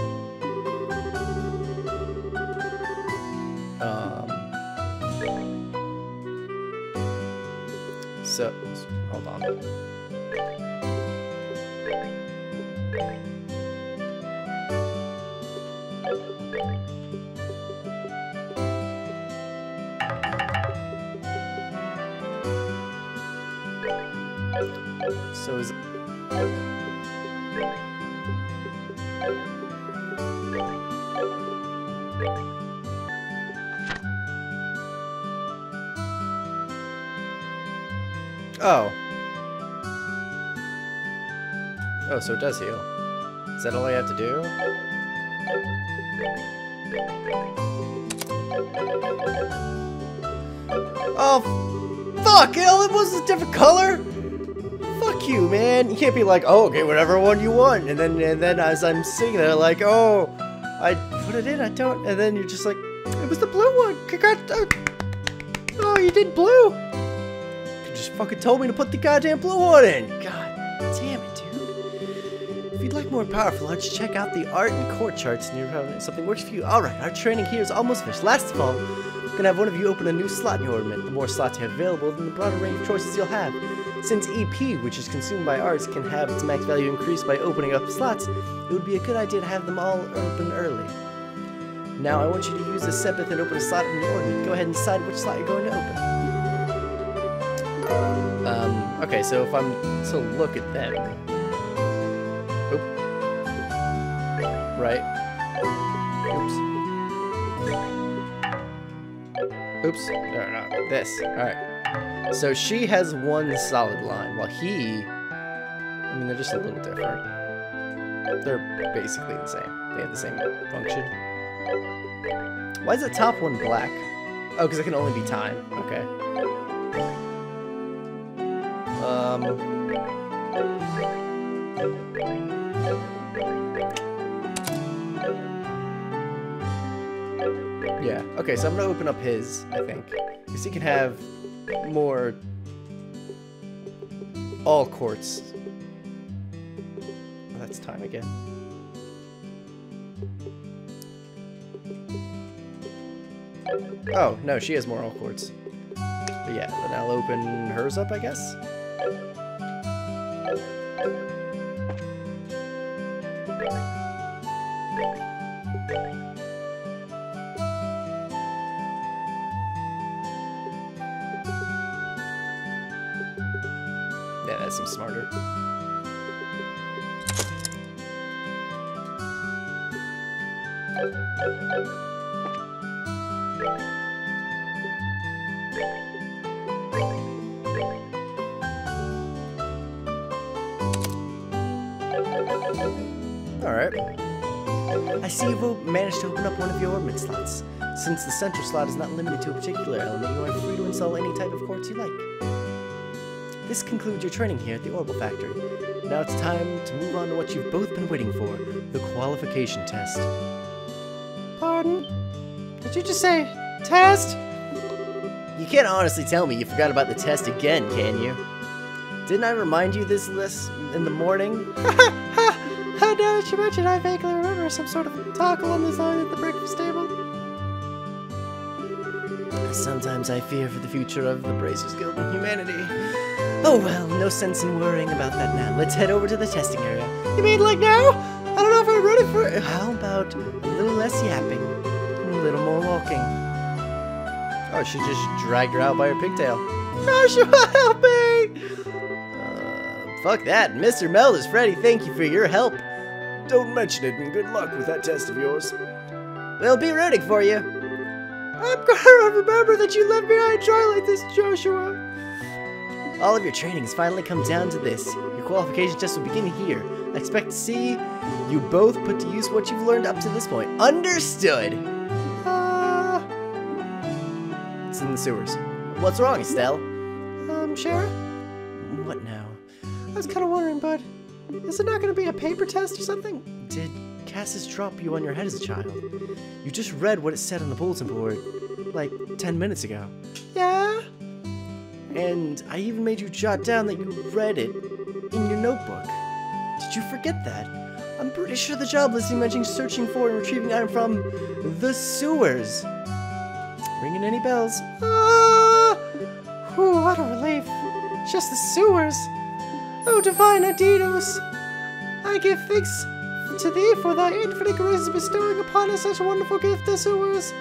So, hold on. So is oh. Oh, so it does heal. Is that all I have to do? Oh, fuck! It was a different color. Fuck you, man. You can't be like, oh, okay, whatever one you want, and then as I'm sitting there, like, oh, I put it in, I don't, and then you're just like, it was the blue one. Oh, you did blue. You just fucking told me to put the goddamn blue one in. God damn it, dude. If you'd like more powerful arts, check out the art and core charts near something works for you. All right, our training here is almost finished. Last of all, I'm gonna have one of you open a new slot in your ornament. The more slots you have available, then the broader range of choices you'll have. Since EP, which is consumed by arts, can have its max value increased by opening up slots, it would be a good idea to have them all open early. Now I want you to use the Sepith and open a slot in your ornament. Go ahead and decide which slot you're going to open. Okay, so if I'm to look at them. Oop. Right. Oops. Oops. No, this. Alright. So she has one solid line, while he... I mean, they're just a little different. They're basically the same. They have the same function. Why is the top one black? Oh, because it can only be time. Okay. Yeah, okay, so I'm gonna open up his, I think. Because he can have more all quartz. Oh, that's time again. Oh, no, she has more all quartz. But yeah, then I'll open hers up, I guess. Yeah, that seems smarter. Alright. I see you've managed to open up one of your orbit slots. Since the central slot is not limited to a particular element, you are free to install any type of quartz you like. This concludes your training here at the Orbital Factory. Now it's time to move on to what you've both been waiting for, the qualification test. Pardon? Did you just say test? You can't honestly tell me you forgot about the test again, can you? Didn't I remind you this list in the morning? Now that you mentioned, I vaguely remember some sort of talk along this line at the breakfast table. Sometimes I fear for the future of the Brazers Guild and humanity. Oh well, no sense in worrying about that now. Let's head over to the testing area. You mean like now? I don't know if I'm ready for it. How about a little less yapping and a little more walking? Oh, she just dragged her out by her pigtail. Joshua, help me! Fuck that. Mr. Meld is Freddy. Thank you for your help. Don't mention it, and good luck with that test of yours. We'll be rooting for you. I'm gonna remember that you left me high and dry like this, Joshua. All of your training has finally come down to this. Your qualification test will begin here. I expect to see you both put to use what you've learned up to this point. Understood. It's in the sewers. What's wrong, Estelle? Sheriff? What now? I was kind of wondering, bud, is it not going to be a paper test or something? Did Cassis drop you on your head as a child? You just read what it said on the bulletin board, like 10 minutes ago. Yeah? And I even made you jot down that you read it in your notebook. Did you forget that? I'm pretty sure the job listing mentioned searching for and retrieving item from the sewers. Ringing any bells? Whew, what a relief. Just the sewers. Oh, divine Adidos, I give thanks to thee for thy infinite grace bestowing upon us such a wonderful gift, the sewers.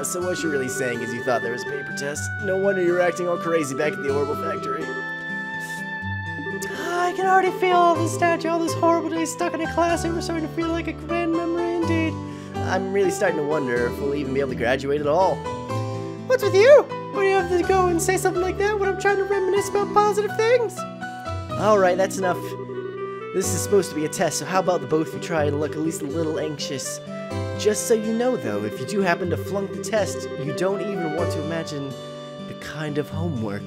So what you're really saying is you thought there was a paper test? No wonder you were acting all crazy back at the Orbital Factory. I can already feel all the nostalgia, all those horrible days stuck in a classroom are starting to feel like a grand memory indeed. I'm really starting to wonder if we'll even be able to graduate at all. What's with you? Why do you have to go and say something like that when I'm trying to reminisce about positive things? Alright, that's enough. This is supposed to be a test, so how about the both of you try and look at least a little anxious? Just so you know, though, if you do happen to flunk the test, you don't even want to imagine the kind of homework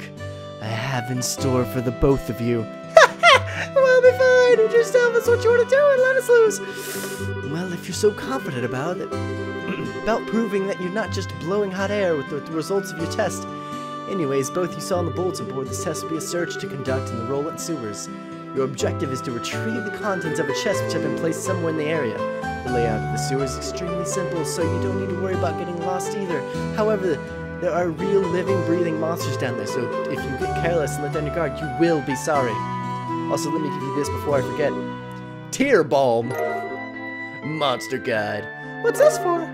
I have in store for the both of you. We'll be fine! You just tell us what you want to do and let us lose! Well, if you're so confident about it, about proving that you're not just blowing hot air with the results of your test. Anyways, both you saw on the bulletin board, this test will be a search to conduct in the Rollant sewers. Your objective is to retrieve the contents of a chest which have been placed somewhere in the area. The layout of the sewer is extremely simple, so you don't need to worry about getting lost either. However, there are real living, breathing monsters down there, so if you get careless and let down your guard, you will be sorry. Also, let me give you this before I forget. Tear Balm! Monster Guide. What's this for?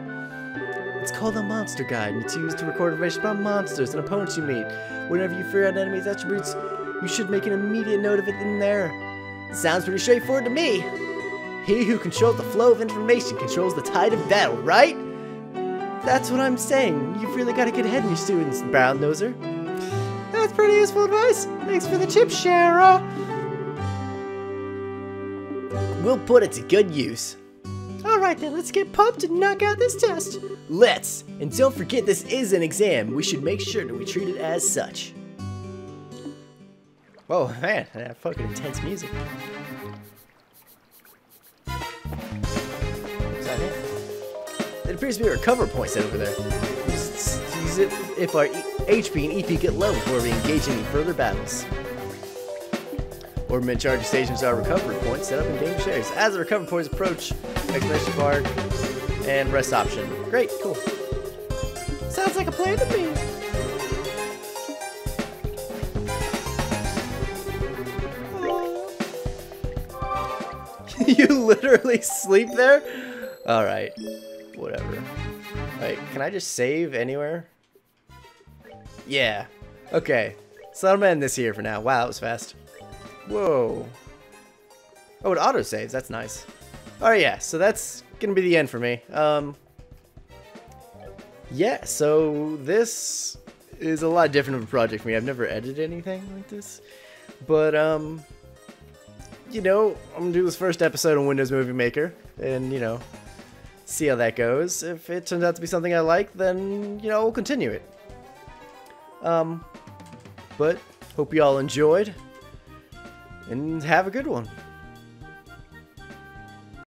It's called a Monster Guide, and it's used to record information about monsters and opponents you meet. Whenever you figure out an enemy's attributes, you should make an immediate note of it in there. It sounds pretty straightforward to me. He who controls the flow of information controls the tide of battle, right? That's what I'm saying. You've really got a good head in your students, Brown Noser. That's pretty useful advice. Thanks for the tip, Shara. We'll put it to good use. Alright then, let's get pumped and knock out this test. Let's! And don't forget this is an exam. We should make sure that we treat it as such. Whoa, man, that fucking intense music. Is that it? It appears to be a recover point set over there. Use it if our HP and EP get low before we engage in any further battles. Orbital charging stations are recovery points set up in dangerous areas. As the recovery points approach, exclamation mark, and rest option. Great, cool. Sounds like a plan to me. You literally sleep there? Alright, whatever. Wait, can I just save anywhere? Yeah. Okay, so I'm gonna end this here for now. Wow, that was fast. Whoa. Oh, it auto-saves. That's nice. Alright, yeah. So that's gonna be the end for me. Yeah, so this is a lot different of a project for me. I've never edited anything like this. But, you know, I'm gonna do this first episode on Windows Movie Maker. And, you know, see how that goes. If it turns out to be something I like, then, you know, we'll continue it. But hope you all enjoyed, and have a good one.